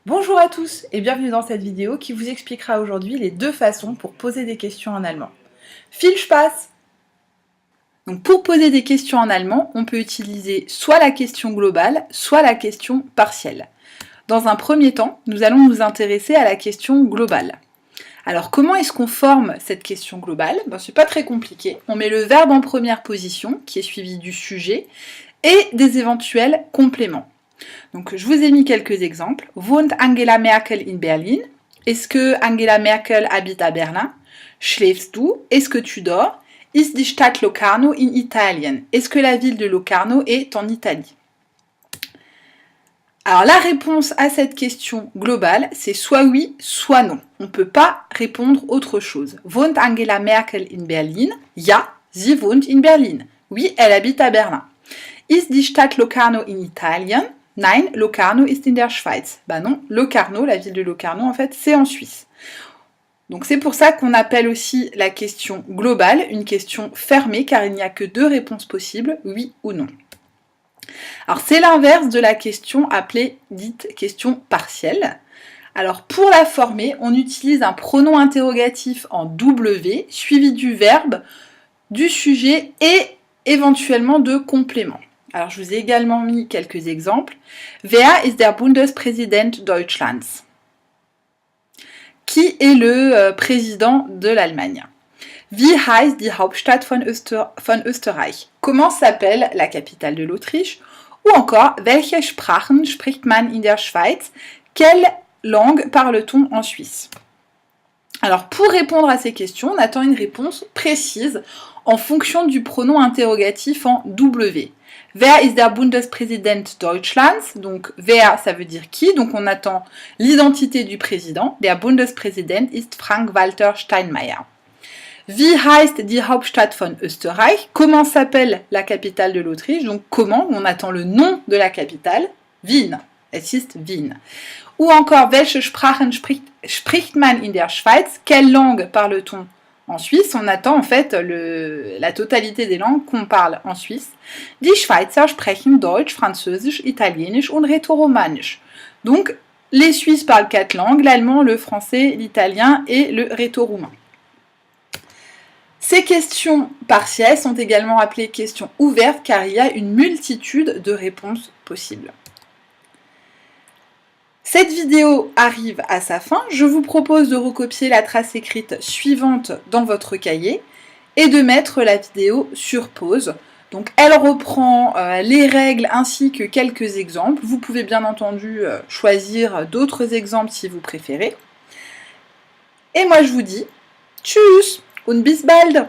Bonjour à tous et bienvenue dans cette vidéo qui vous expliquera aujourd'hui les deux façons pour poser des questions en allemand. Viel Spaß! Donc pour poser des questions en allemand, on peut utiliser soit la question globale, soit la question partielle. Dans un premier temps, nous allons nous intéresser à la question globale. Alors comment est-ce qu'on forme cette question globale? C'est pas très compliqué. On met le verbe en première position, qui est suivi du sujet, et des éventuels compléments. Donc je vous ai mis quelques exemples. Wohnt Angela Merkel in Berlin? Est-ce que Angela Merkel habite à Berlin? Schläfst du? Est-ce que tu dors? Ist die Stadt Locarno in Italien? Est-ce que la ville de Locarno est en Italie? Alors la réponse à cette question globale, c'est soit oui, soit non. On ne peut pas répondre autre chose. Wohnt Angela Merkel in Berlin? Ja, sie wohnt in Berlin. Oui, elle habite à Berlin. Ist die Stadt Locarno in Italien? Nein, Locarno ist in der Schweiz. Bah non, Locarno, la ville de Locarno, en fait, c'est en Suisse. Donc c'est pour ça qu'on appelle aussi la question globale une question fermée, car il n'y a que deux réponses possibles, oui ou non. Alors c'est l'inverse de la question appelée dite question partielle. Alors pour la former, on utilise un pronom interrogatif en W, suivi du verbe, du sujet et éventuellement de compléments. Alors je vous ai également mis quelques exemples. Wer ist der Bundespräsident Deutschlands? Qui est le président de l'Allemagne? Wie heißt die Hauptstadt von Österreich? Comment s'appelle la capitale de l'Autriche? Ou encore, welche Sprachen spricht man in der Schweiz? Quelle langue parle-t-on en Suisse? Alors pour répondre à ces questions, on attend une réponse précise en fonction du pronom interrogatif en W. Wer ist der Bundespräsident Deutschlands? Donc wer, ça veut dire qui, donc on attend l'identité du président. Der Bundespräsident ist Frank-Walter Steinmeier. Wie heißt die Hauptstadt von Österreich? Comment s'appelle la capitale de l'Autriche? Donc comment, on attend le nom de la capitale. Wien. Es ist Wien. Ou encore, welche Sprachen spricht man in der Schweiz? Quelle langue parle-t-on en Suisse? On attend en fait la totalité des langues qu'on parle en Suisse. Die Schweizer sprechen Deutsch, Französisch, Italienisch und Rätoromanisch. Donc, les Suisses parlent 4 langues, l'allemand, le français, l'italien et le rétoromain. Ces questions partielles sont également appelées questions ouvertes car il y a une multitude de réponses possibles. Cette vidéo arrive à sa fin, je vous propose de recopier la trace écrite suivante dans votre cahier et de mettre la vidéo sur pause. Donc elle reprend les règles ainsi que quelques exemples. Vous pouvez bien entendu choisir d'autres exemples si vous préférez. Et moi je vous dis tschüss und bis bald!